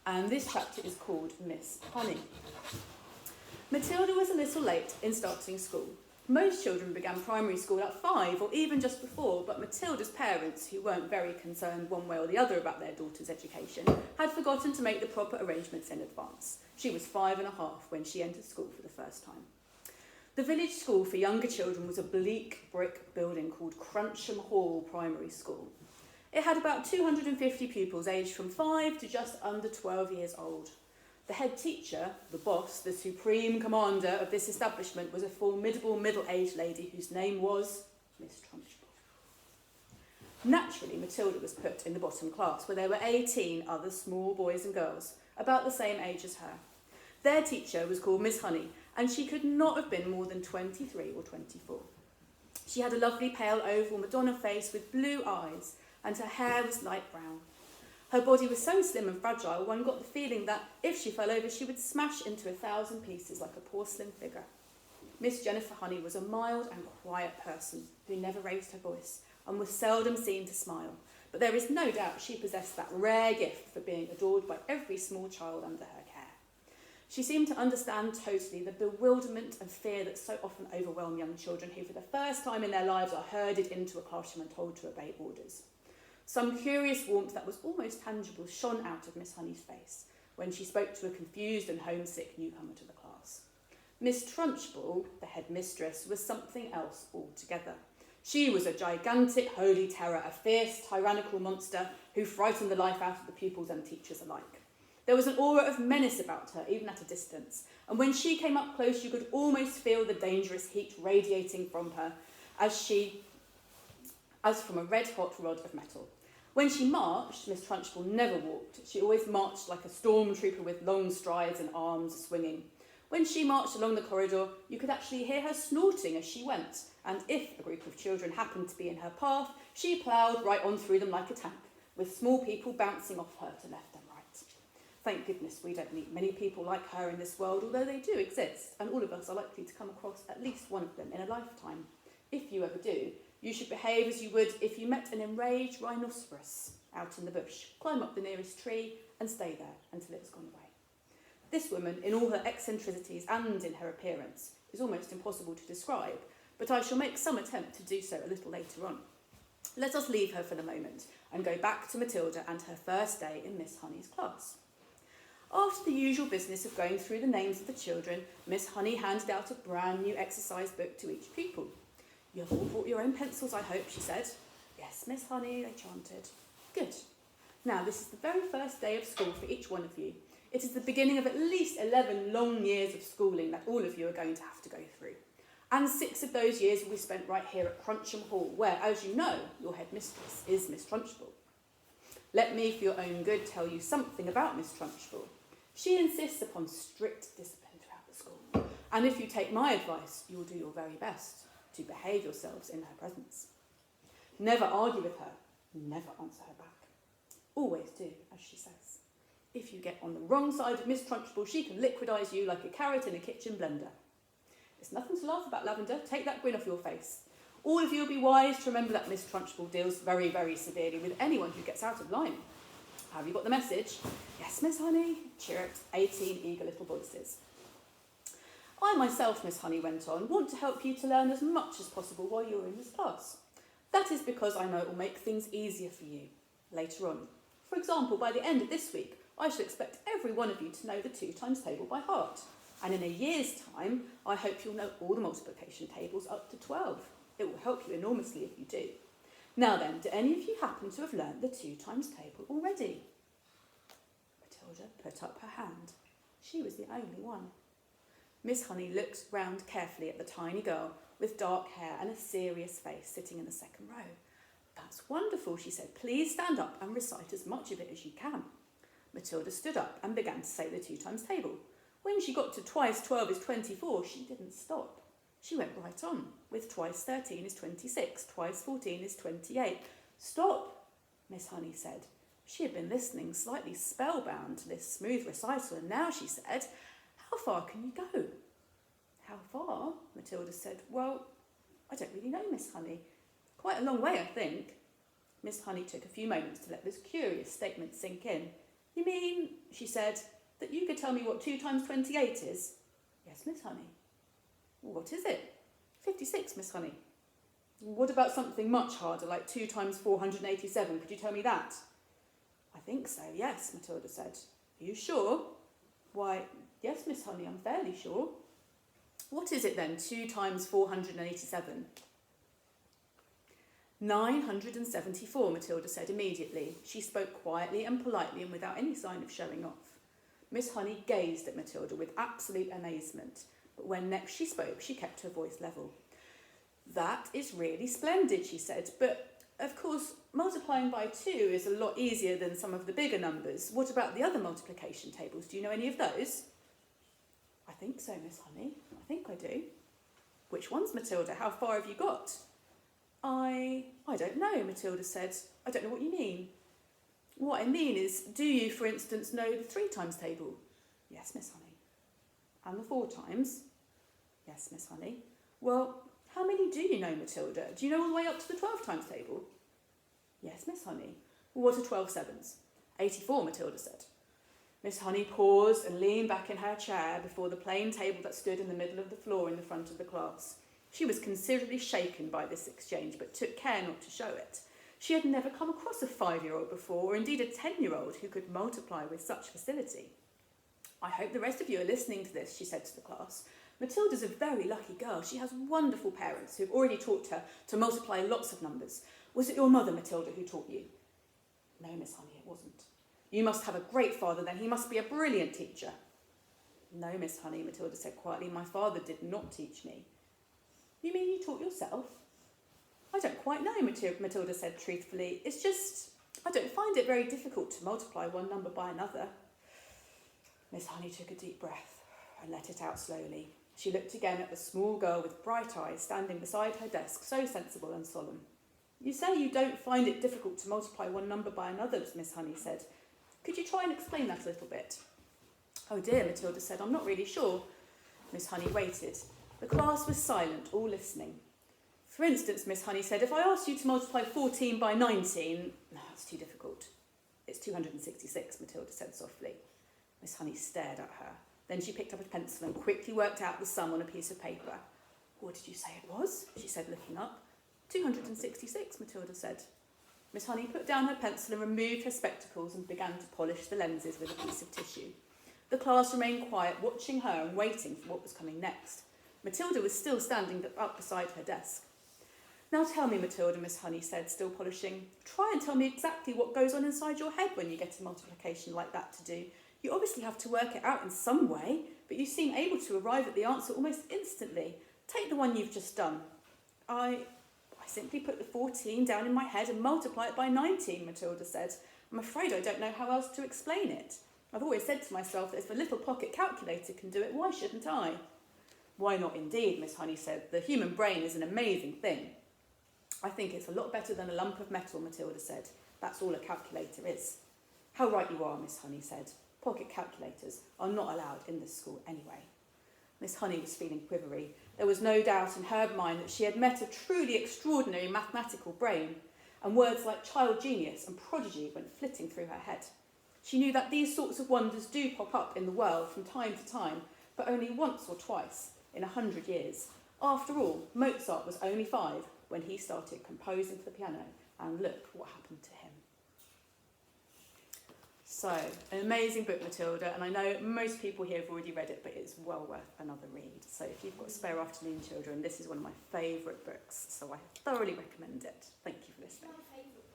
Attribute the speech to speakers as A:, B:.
A: and this chapter is called Miss Honey. Matilda was a little late in starting school. Most children began primary school at 5 or even just before, but Matilda's parents, who weren't very concerned one way or the other about their daughter's education, had forgotten to make the proper arrangements in advance. She was 5 and a half when she entered school for the first time. The village school for younger children was a bleak brick building called Cruncham Hall Primary School. It had about 250 pupils aged from 5 to just under 12 years old. The head teacher, the boss, the supreme commander of this establishment was a formidable middle-aged lady whose name was Miss Trunchbull. Naturally, Matilda was put in the bottom class, where there were 18 other small boys and girls, about the same age as her. Their teacher was called Miss Honey, and she could not have been more than 23 or 24. She had a lovely pale oval Madonna face with blue eyes, and her hair was light brown. Her body was so slim and fragile, one got the feeling that if she fell over, she would smash into 1,000 pieces like a porcelain figure. Miss Jennifer Honey was a mild and quiet person who never raised her voice and was seldom seen to smile, but there is no doubt she possessed that rare gift for being adored by every small child under her care. She seemed to understand totally the bewilderment and fear that so often overwhelm young children who for the first time in their lives are herded into a classroom and told to obey orders. Some curious warmth that was almost tangible shone out of Miss Honey's face when she spoke to a confused and homesick newcomer to the class. Miss Trunchbull, the headmistress, was something else altogether. She was a gigantic holy terror, a fierce, tyrannical monster who frightened the life out of the pupils and teachers alike. There was an aura of menace about her, even at a distance, and when she came up close, you could almost feel the dangerous heat radiating from her as from a red-hot rod of metal. When she marched, Miss Trunchbull never walked. She always marched like a stormtrooper with long strides and arms swinging. When she marched along the corridor, you could actually hear her snorting as she went, and if a group of children happened to be in her path, she ploughed right on through them like a tank, with small people bouncing off her to left and right. Thank goodness we don't meet many people like her in this world, although they do exist, and all of us are likely to come across at least one of them in a lifetime. If you ever do, you should behave as you would if you met an enraged rhinoceros out in the bush. Climb up the nearest tree and stay there until it's gone away. This woman, in all her eccentricities and in her appearance, is almost impossible to describe, but I shall make some attempt to do so a little later on. Let us leave her for the moment and go back to Matilda and her first day in Miss Honey's class. After the usual business of going through the names of the children, Miss Honey handed out a brand new exercise book to each pupil. "You have all brought your own pencils, I hope," she said. "Yes, Miss Honey," they chanted. "Good. Now, this is the very first day of school for each one of you. It is the beginning of at least 11 long years of schooling that all of you are going to have to go through. And 6 of those years will be spent right here at Cruncham Hall, where, as you know, your headmistress is Miss Trunchbull. Let me, for your own good, tell you something about Miss Trunchbull. She insists upon strict discipline throughout the school, and if you take my advice, you will do your very best to behave yourselves in her presence. Never argue with her, never answer her back. Always do as she says. If you get on the wrong side of Miss Trunchbull, she can liquidise you like a carrot in a kitchen blender. It's nothing to laugh about, Lavender. Take that grin off your face. All of you will be wise to remember that Miss Trunchbull deals very, very severely with anyone who gets out of line. Have you got the message?" "Yes, Miss Honey," chirruped 18 eager little voices. "I myself," Miss Honey went on, "want to help you to learn as much as possible while you're in this class. That is because I know it will make things easier for you later on. For example, by the end of this week, I shall expect every one of you to know the 2 times table by heart. And in a year's time, I hope you'll know all the multiplication tables up to 12. It will help you enormously if you do. Now then, do any of you happen to have learned the 2 times table already?" Matilda put up her hand. She was the only one. Miss Honey looked round carefully at the tiny girl with dark hair and a serious face sitting in the second row. "That's wonderful," she said. "Please stand up and recite as much of it as you can." Matilda stood up and began to say the 2 times table. When she got to twice 12 is 24, she didn't stop. She went right on, with twice 13 is 26, twice 14 is 28. "Stop," Miss Honey said. She had been listening slightly spellbound to this smooth recital, and now she said, "How far can you go?" "How far?" Matilda said. "Well, I don't really know, Miss Honey. Quite a long way, I think." Miss Honey took a few moments to let this curious statement sink in. You mean, she said, that you could tell me what 2 times 28 is? Yes, Miss Honey. What is it? 56, Miss Honey. What about something much harder, like 2 times 487? Could you tell me that? I think so, yes, Matilda said. Are you sure? Why, yes, Miss Honey, I'm fairly sure. What is it then, 2 times 487? 974, Matilda said immediately. She spoke quietly and politely and without any sign of showing off. Miss Honey gazed at Matilda with absolute amazement, but when next she spoke, she kept her voice level. That is really splendid, she said, but of course, multiplying by 2 is a lot easier than some of the bigger numbers. What about the other multiplication tables? Do you know any of those? I think so, Miss Honey. I think I do. Which ones, Matilda? How far have you got? I don't know, Matilda said. I don't know what you mean. What I mean is, do you, for instance, know the 3 times table? Yes, Miss Honey. And the 4 times? Yes, Miss Honey. Well, how many do you know, Matilda? Do you know all the way up to the 12 times table? Yes, Miss Honey. What are 12 sevens? 84, Matilda said. Miss Honey paused and leaned back in her chair before the plain table that stood in the middle of the floor in the front of the class. She was considerably shaken by this exchange, but took care not to show it. She had never come across a 5-year-old before, or indeed a 10-year-old who could multiply with such facility. I hope the rest of you are listening to this, she said to the class. Matilda's a very lucky girl. She has wonderful parents who have already taught her to multiply lots of numbers. Was it your mother, Matilda, who taught you? No, Miss Honey, it wasn't. You must have a great father then. He must be a brilliant teacher. No, Miss Honey, Matilda said quietly. My father did not teach me. You mean you taught yourself? I don't quite know, Matilda said truthfully. It's just, I don't find it very difficult to multiply one number by another. Miss Honey took a deep breath and let it out slowly. She looked again at the small girl with bright eyes standing beside her desk, so sensible and solemn. You say you don't find it difficult to multiply one number by another, Miss Honey said. Could you try and explain that a little bit? Oh dear, Matilda said, I'm not really sure. Miss Honey waited. The class was silent, all listening. For instance, Miss Honey said, if I asked you to multiply 14 by 19, no, it's too difficult. It's 266, Matilda said softly. Miss Honey stared at her. Then she picked up a pencil and quickly worked out the sum on a piece of paper. What did you say it was? She said, looking up. 266, Matilda said. Miss Honey put down her pencil and removed her spectacles and began to polish the lenses with a piece of tissue. The class remained quiet, watching her and waiting for what was coming next. Matilda was still standing up beside her desk. Now tell me, Matilda, Miss Honey said, still polishing. Try and tell me exactly what goes on inside your head when you get a multiplication like that to do. You obviously have to work it out in some way, but you seem able to arrive at the answer almost instantly. Take the one you've just done. I simply put the 14 down in my head and multiply it by 19, Matilda said. I'm afraid I don't know how else to explain it. I've always said to myself that if a little pocket calculator can do it, why shouldn't I? Why not indeed, Miss Honey said. The human brain is an amazing thing. I think it's a lot better than a lump of metal, Matilda said. That's all a calculator is. How right you are, Miss Honey said. Pocket calculators are not allowed in this school anyway. Miss Honey was feeling quivery. There was no doubt in her mind that she had met a truly extraordinary mathematical brain, and words like child genius and prodigy went flitting through her head. She knew that these sorts of wonders do pop up in the world from time to time, but only once or twice in 100 years. After all, Mozart was only 5 when he started composing for the piano, and look what happened to him. So, an amazing book, Matilda, and I know most people here have already read it, but it's well worth another read. So if you've got a spare afternoon, children, this is one of my favourite books, so I thoroughly recommend it. Thank you.